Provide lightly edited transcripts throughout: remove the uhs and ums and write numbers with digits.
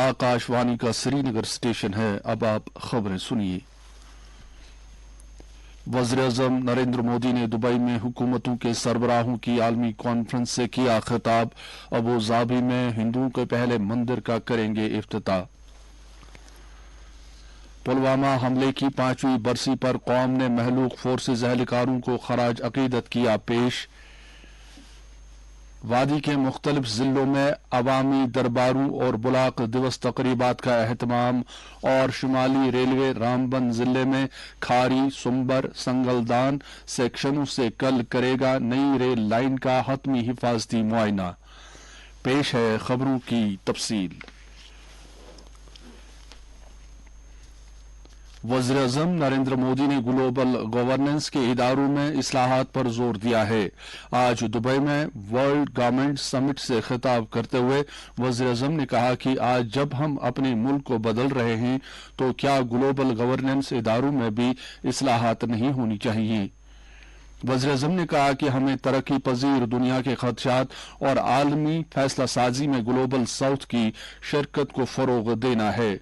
आकाशवाणी का श्रीनगर स्टेशन है। अब आप खबरें सुनिए। वज़ीर-ए-आज़म नरेंद्र मोदी ने दुबई में हुकूमतों के सरबराहों की आलमी कॉन्फ्रेंस से किया खिताब। अबू धाबी में हिंदुओं के पहले मंदिर का करेंगे इफ्तिताह। पुलवामा हमले की 5वीं बरसी पर कौम ने महलूक फोर्सेज एहलकारों को खराज अकीदत किया पेश। वादी के मुख्तलिफ जिलों में अवामी दरबारों और बुलाक दिवस तकरीबात का एहतमाम। और शुमाली रेलवे रामबन जिले में खारी सुंबर संगलदान सेक्शनों से कल करेगा नई रेल लाइन का हतमी हिफाजती मुआयना। पेश है खबरों की तफसील। वज़ीर-ए-आज़म नरेंद्र मोदी ने ग्लोबल गवर्नेंस के इदारों में इस्लाहात पर जोर दिया है। आज दुबई में वर्ल्ड गवर्नमेंट समिट से खिताब करते हुए वज़ीर-ए-आज़म ने कहा कि आज जब हम अपने मुल्क को बदल रहे हैं तो क्या ग्लोबल गवर्नेंस इदारों में भी इस्लाहात नहीं होनी चाहिए। वज़ीर-ए-आज़म ने कहा कि हमें तरक्की पजीर दुनिया के खदशात और आलमी फैसला साजी में ग्लोबल साउथ की शिरकत को फरोग देना है।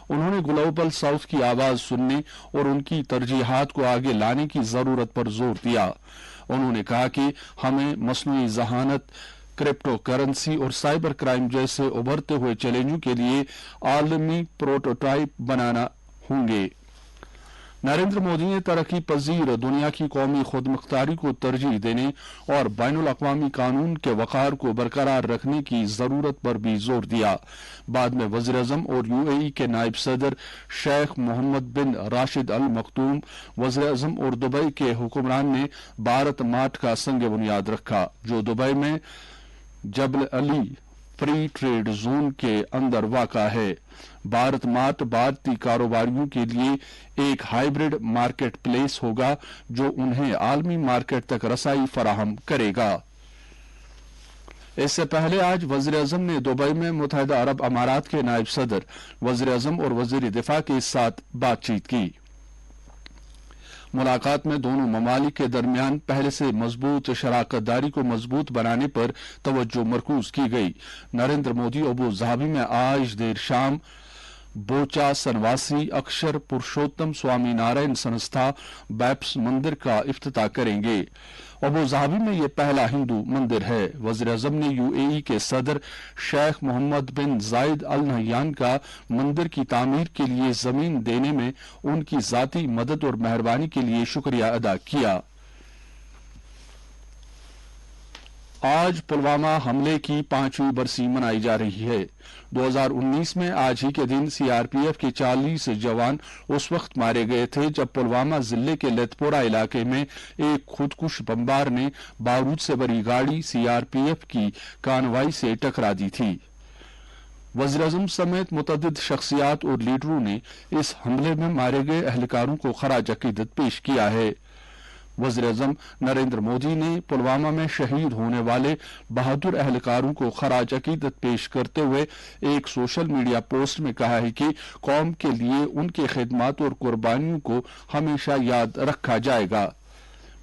उन्होंने ग्लोबल साउथ की आवाज सुनने और उनकी तरजीहात को आगे लाने की जरूरत पर जोर दिया। उन्होंने कहा कि हमें मसनूई जहानत, क्रिप्टो करेंसी और साइबर क्राइम जैसे उभरते हुए चैलेंजों के लिए आलमी प्रोटोटाइप बनाना होंगे। नरेंद्र मोदी ने तरक्की पजीर दुनिया की कौमी खुदमुख्तारी को तरजीह देने और बैनुल अक़वामी कानून के वक़ार को बरकरार रखने की जरूरत पर भी जोर दिया। बाद में वज़ीर-ए-आज़म और यूएई के नायब सदर शेख मोहम्मद बिन राशिद अल मखतूम, वज़ीर-ए-आज़म और दुबई के हुक्मरान ने भारत मार्ट का संग बुनियाद रखा, जो दुबई में जबल अली फ्री ट्रेड जोन के अंदर वाक़ा है। भारत मार्ट भारतीय कारोबारियों के लिए एक हाइब्रिड मार्केट प्लेस होगा जो उन्हें आलमी मार्केट तक रसाई फराहम करेगा। इससे पहले आज वज़ीर-ए-आज़म ने दुबई में मुत्तहिदा अरब अमारात के नायब सदर, वज़ीर-ए-आज़म और वज़ीर दिफा के साथ बातचीत की। मुलाकात में दोनों ममालिक के दरमियान पहले से मजबूत शराकत दारी को मजबूत बनाने पर तवज्जो मरकूज की गई। नरेंद्र मोदी अबू धाबी में आज देर शाम बोचा सनवासी अक्षर पुरुषोत्तम स्वामी नारायण संस्था बैप्स मंदिर का इफ्तिताह करेंगे। अबू धाबी में यह पहला हिंदू मंदिर है। वज़ीर-ए-आज़म ने यूएई के सदर शेख मोहम्मद बिन जायद अल नहयान का मंदिर की तामीर के लिए जमीन देने में उनकी जाती मदद और मेहरबानी के लिए शुक्रिया अदा किया। आज पुलवामा हमले की 5वीं बरसी मनाई जा रही है। 2019 में आज ही के दिन सीआरपीएफ के 40 जवान उस वक्त मारे गए थे जब पुलवामा जिले के लेथपोरा इलाके में एक खुदकुश बमबार ने बारूद से भरी गाड़ी सीआरपीएफ की कानवाई से टकरा दी थी। वज़ीर-ए-आज़म समेत मुतअद्दिद शख्सियात और लीडरों ने इस हमले में मारे गए एहलकारों को खराज अकीदत पेश किया है। वज़ीर-ए-आज़म नरेंद्र मोदी ने पुलवामा में शहीद होने वाले बहादुर एहलकारों को खराज अकीदत पेश करते हुए एक सोशल मीडिया पोस्ट में कहा है कि कौम के लिए उनके खिदमात और कुर्बानियों को हमेशा याद रखा जाएगा।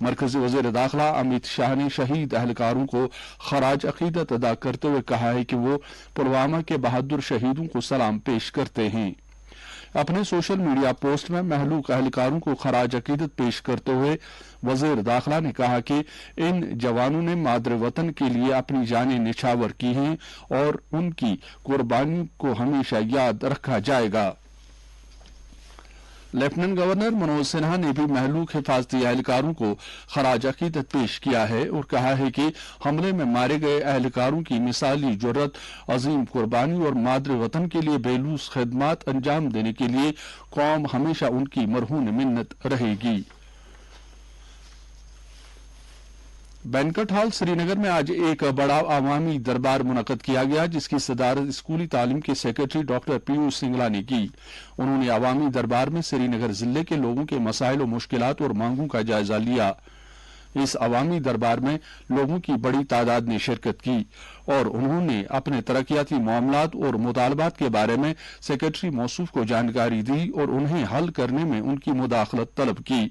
मरकजी वज़ीर दाखिला अमित शाह ने शहीद एहलकारों को खराज अकीदत अदा करते हुए कहा है कि वो पुलवामा के बहादुर शहीदों को सलाम पेश करते हैं। अपने सोशल मीडिया पोस्ट में महलूक एहलकारों को खराज अकीदत पेश करते हुए वज़ीर दाखिला ने कहा कि इन जवानों ने मादर वतन के लिए अपनी जानें निछावर की हैं और उनकी कुर्बानी को हमेशा याद रखा जाएगा। लेफ्टिनेंट गवर्नर मनोज सिन्हा ने भी महलूक हिफाजती एहलकारों को खराज अकीदत पेश किया है और कहा है कि हमले में मारे गए एहलकारों की मिसाली जुर्रत, अजीम कुर्बानी और मादर वतन के लिए बेलूस खिदमात अंजाम देने के लिए कौम हमेशा उनकी मरहून मिन्नत रहेगी। बैंक्वेट हॉल श्रीनगर में आज एक बड़ा अवामी दरबार मुनक्कद किया गया जिसकी सदारत स्कूली तालीम के सेक्रेटरी डॉक्टर पीयूष सिंगला ने की। उन्होंने अवामी दरबार में श्रीनगर जिले के लोगों के मसाइल और मुश्किलात और मांगों का जायजा लिया। इस अवामी दरबार में लोगों की बड़ी तादाद ने शिरकत की और उन्होंने अपने तरक्याती मामलात और मुतालबात के बारे में सेक्रेटरी मौसूफ को जानकारी दी और उन्हें हल करने में उनकी मुदाखलत तलब की।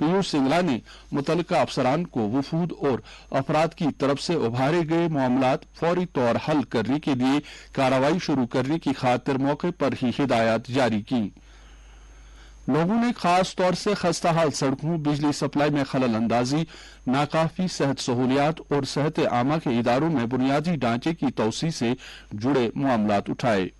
पीयूष सिंगला ने मुतल्लिका अफसरान को वफूद और अफराद की तरफ से उभारे गए मामलात फौरी तौर हल करने के लिए कार्रवाई शुरू करने की खातिर मौके पर ही हिदायत जारी की। लोगों ने खास तौर से खस्ता हाल सड़कों, बिजली सप्लाई में खलल अंदाजी, नाकाफी सेहत सहूलियात और सेहत आमा के इदारों में बुनियादी ढांचे की तोसी से जुड़े मामलात उठाए।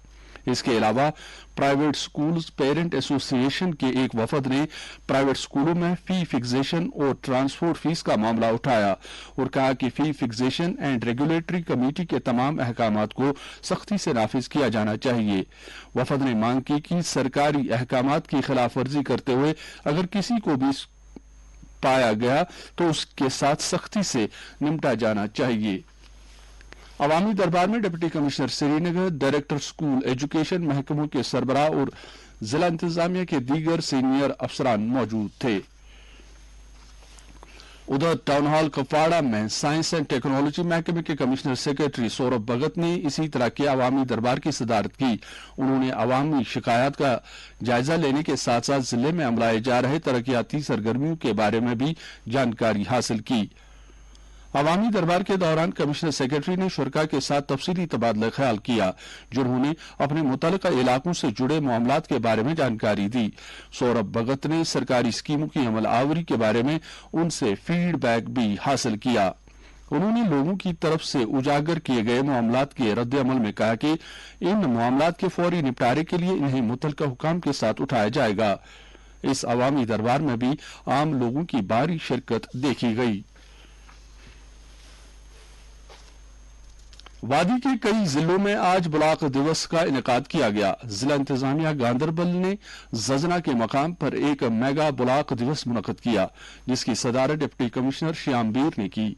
इसके अलावा प्राइवेट स्कूल्स पेरेंट एसोसिएशन के एक वफद ने प्राइवेट स्कूलों में फी फिक्सेशन और ट्रांसपोर्ट फीस का मामला उठाया और कहा कि फी फिक्सेशन एंड रेगुलेटरी कमेटी के तमाम अहकामात को सख्ती से नाफिज किया जाना चाहिए। वफद ने मांग की कि सरकारी अहकामात की खिलाफ वर्जी करते हुए अगर किसी को भी पाया गया तो उसके साथ सख्ती से निपटा जाना चाहिए। अवामी दरबार में deputy commissioner Srinagar, director school education महकमों के सरबराह और जिला इंतजामिया के दीगर सीनियर अफसरान मौजूद थे। उधर टाउन हॉल कुपवाड़ा में साइंस एंड टेक्नोलॉजी महकमे के कमिश्नर सेक्रेटरी सौरभ भगत ने इसी तरह के अवामी दरबार की सदारत की। उन्होंने अवामी शिकायत का जायजा लेने के साथ साथ जिले में अमलाए जा रहे तरक्याती सरगर्मियों के बारे में भी जानकारी हासिल की। अवामी दरबार के दौरान कमिश्नर सेक्रेटरी ने शुरका के साथ तफसीली तबादला ख्याल किया, जिन्होंने अपने मुतल्लिका इलाकों से जुड़े मामलात के बारे में जानकारी दी। सौरभ भगत ने सरकारी स्कीमों की अमल आवरी के बारे में उनसे फीडबैक भी हासिल किया। उन्होंने लोगों की तरफ से उजागर किए गए मामलात के रद्द अमल में कहा कि इन मामलात के फौरी निपटारे के लिए इन्हें मुतल्लिका हुकाम के साथ उठाया जाएगा। इस अवामी दरबार में भी आम लोगों की भारी शिरकत देखी गई। वादी के कई जिलों में आज ब्लॉक दिवस का इनेकाद किया गया। जिला इंतजामिया गांधरबल ने जजना के मकाम पर एक मेगा ब्लॉक दिवस मुनक्कद किया, जिसकी सदारत डिप्टी कमिश्नर श्यामबीर ने की।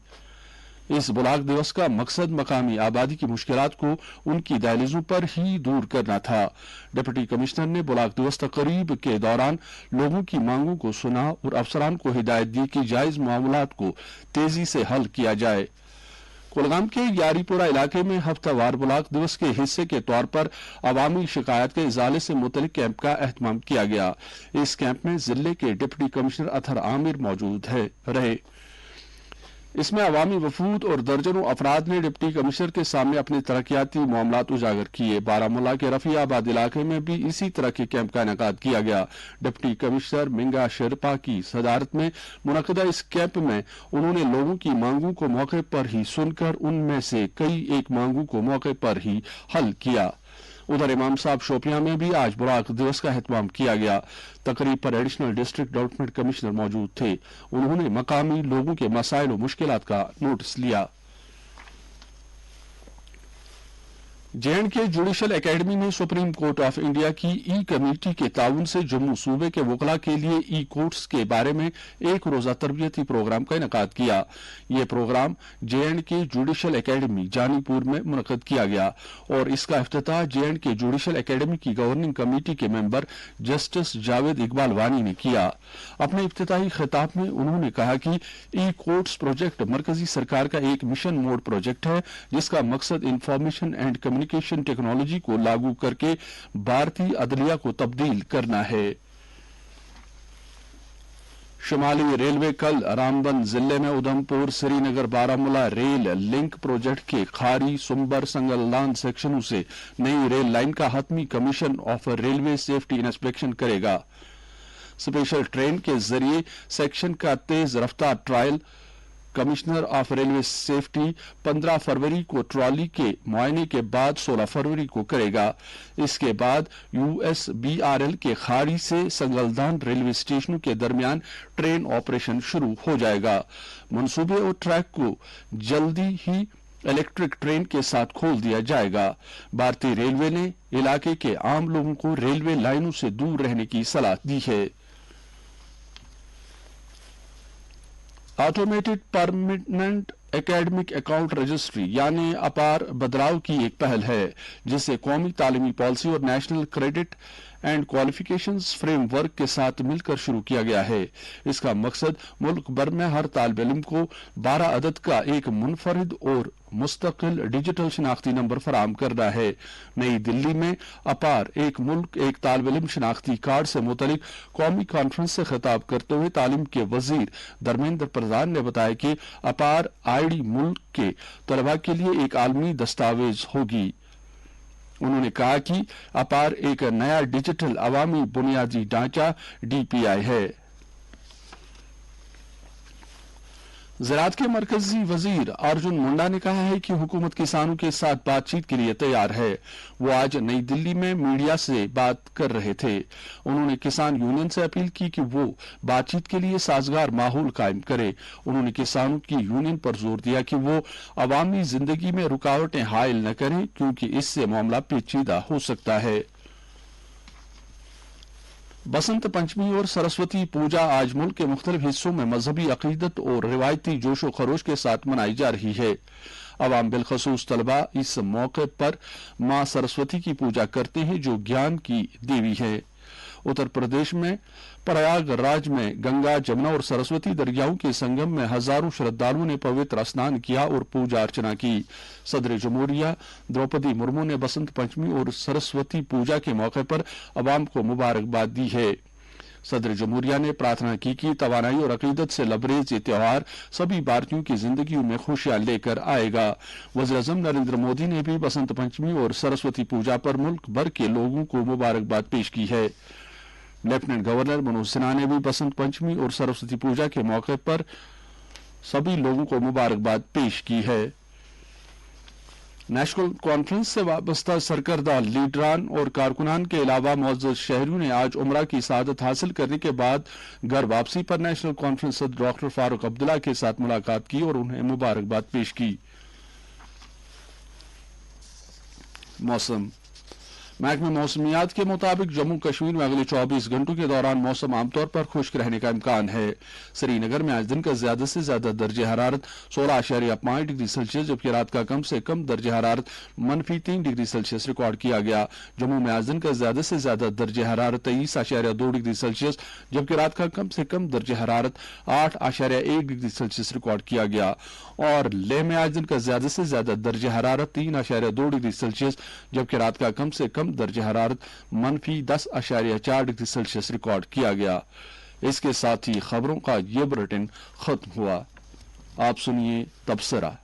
इस ब्लॉक दिवस का मकसद मकामी आबादी की मुश्किलात को उनकी दहलीजों पर ही दूर करना था। डिप्टी कमिश्नर ने ब्लॉक दिवस तकरीब के दौरान लोगों की मांगों को सुना और अफसरान को हिदायत दी कि जायज मामलात को तेजी से हल किया जाए। कुलगाम के यारीपुरा इलाके में हफ्तावार ब्लॉक दिवस के हिस्से के तौर पर अवामी शिकायत के इजाले से मुतल्लिक कैंप का एहतमाम किया गया। इस कैंप में जिले के डिप्टी कमिश्नर अतहर आमिर मौजूद रहे। इसमें अवामी वफूद और दर्जनों अफराद ने डिप्टी कमिश्नर के सामने अपने तरक्याती मामलात उजागर किए। बारामूला के रफियाबाद इलाके में भी इसी तरह के कैंप का इनेकाद किया गया। डिप्टी कमिश्नर मिंगा शेरपा की सदारत में मुनक्कदा इस कैंप में उन्होंने लोगों की मांगों को मौके पर ही सुनकर उनमें से कई एक मांगों को मौके पर ही हल किया। उधर इमाम साहब शोपियां में भी आज ब्लॉक दिवस का एहतमाम किया गया। तकरीब पर एडिशनल डिस्ट्रिक्ट डेवलपमेंट कमिश्नर मौजूद थे। उन्होंने मकामी लोगों के मसाइल और मुश्किलात का नोटिस लिया। जे.एंड.के जुडिशल एकेडमी ने सुप्रीम कोर्ट ऑफ इंडिया की ई कमेटी के ताउन से जम्मू सूबे के वकला के लिए ई कोर्ट्स के बारे में एक रोजा तरबियती प्रोग्राम का इनेकाद किया। यह programme J and K judicial academy Janipur में मुनक्कद किया गया और इसका इफ्तिताह जे.एंड.के जुडिशल एकेडमी की गवर्निंग कमेटी के मेंबर जस्टिस जावेद इकबाल वानी ने किया। अपने इफ्तिताही खिताब में उन्होंने कहा कि ई कोर्ट्स प्रोजेक्ट मरकजी सरकार का एक मिशन मोड प्रोजेक्ट है, जिसका मकसद इंफॉर्मेशन एंड कम्युनिकेशन टेक्नोलॉजी को लागू करके भारतीय अदलिया को तब्दील करना है। शुमाली रेलवे कल रामबन जिले में Udhampur Srinagar Baramulla rail link project के खारी सुंबर संगलदान सेक्शनों से नई रेल लाइन का हतमी commission of railway safety inspection करेगा। स्पेशल ट्रेन के जरिए सेक्शन का तेज रफ्तार trial commissioner of railway safety 15 फरवरी को ट्रॉली के मुआयने के बाद 16 फरवरी को करेगा। इसके बाद USBRL के खाड़ी से संगलदान रेलवे स्टेशनों के दरमियान ट्रेन ऑपरेशन शुरू हो जाएगा। मंसूबे और ट्रैक को जल्दी ही इलेक्ट्रिक ट्रेन के साथ खोल दिया जाएगा। भारतीय रेलवे ने इलाके के आम लोगों को रेलवे लाइनों से दूर रहने की सलाह दी है। Automated permanent academic account registry यानी अपार बदलाव की एक पहल है, जिससे कौमी तालीमी पॉलिसी और national credit and qualifications framework के साथ मिलकर शुरू किया गया है। इसका मकसद मुल्क भर में हर तालिब इल्म को 12 अदद का एक मुनफरिद और मुस्तकिल डिजिटल शनाख्ती नंबर फराहम करना है। नई दिल्ली में अपार एक मुल्क एक तालिब इल्म शनाख्ती कार्ड से मुतलिक कौमी कॉन्फ्रेंस से खिताब करते हुए तालीम के वजीर धर्मेंद्र प्रधान ने बताया कि अपार आईडी मुल्क के तलबा के लिए एक आलमी दस्तावेज होगी। उन्होंने कहा कि अपार एक नया डिजिटल अवामी बुनियादी ढांचा डीपीआई है। ज़राअत के मरकजी वजीर अर्जुन मुंडा ने कहा है कि हुकूमत किसानों के साथ बातचीत के लिए तैयार है। वो आज नई दिल्ली में मीडिया से बात कर रहे थे। उन्होंने किसान यूनियन से अपील की कि वो बातचीत के लिए साजगार माहौल कायम करे। उन्होंने किसानों की यूनियन पर जोर दिया कि वो अवामी जिंदगी में रुकावटें हायल न करें, क्योंकि इससे मामला पेचीदा हो सकता है। बसंत पंचमी और सरस्वती पूजा आज मुल्क के मुख्तलिफ हिस्सों में मजहबी अकीदत और रिवायती जोशो खरोश के साथ मनाई जा रही है। अवाम बिलखसूस तलबा इस मौके पर मां सरस्वती की पूजा करते हैं, जो ज्ञान की देवी है। उत्तर प्रदेश में प्रयागराज में गंगा, जमुना और सरस्वती दरियाओं के संगम में हजारों श्रद्धालुओं ने पवित्र स्नान किया और पूजा अर्चना की। सदर जमहूरिया द्रौपदी मुर्मू ने बसंत पंचमी और सरस्वती पूजा के मौके पर अवाम को मुबारकबाद दी है। सदर जमहूरिया ने प्रार्थना की कि तवानाई और अकीदत से लबरेज ये त्योहार सभी भारतीयों की जिंदगी में खुशियां लेकर आएगा। वज़ीर आज़म नरेंद्र मोदी ने भी बसंत पंचमी और सरस्वती पूजा पर मुल्क भर के लोगों को मुबारकबाद पेश की है। लेफ्टिनेंट गवर्नर मनोज सिन्हा ने भी बसंत पंचमी और सरस्वती पूजा के मौके पर सभी लोगों को मुबारकबाद पेश की है। नेशनल कॉन्फ्रेंस से वाबस्ता सरकर्दा लीडरान और कारकुनान के अलावा मुअज़्ज़ज़ शहरियों ने आज उम्रा की सआदत हासिल करने के बाद घर वापसी पर नेशनल कॉन्फ्रेंस सदर डॉक्टर फारूक अब्दुल्ला के साथ मुलाकात की और उन्हें मुबारकबाद पेश की। मौसम महकमे मौसमियात के मुताबिक जम्मू कश्मीर में अगले 24 घंटों के दौरान मौसम आमतौर पर खुश्क रहने का इम्कान है। श्रीनगर में आज दिन का ज्यादा से ज्यादा दर्जे हरारत 16.5 डिग्री सेल्सियस, जबकि रात का कम से कम दर्जे हरारत -3 डिग्री सेल्सियस रिकॉर्ड किया गया। जम्मू में आज दिन का ज्यादा से ज्यादा दर्जे हरारत 23.2 डिग्री सेल्सियस, जबकि रात का कम से कम दर्जे हरारत 8.1 डिग्री सेल्सियस रिकॉर्ड किया गया। और लेह में आज दिन का ज्यादा से ज्यादा दर्जे हरारत 3.2 डिग्री सेल्सियस, जबकि रात का कम से कम दर्जे हरारत -10.4 डिग्री सेल्सियस रिकॉर्ड किया गया। इसके साथ ही खबरों का ये बुलेटिन खत्म हुआ। आप सुनिए तबसरा।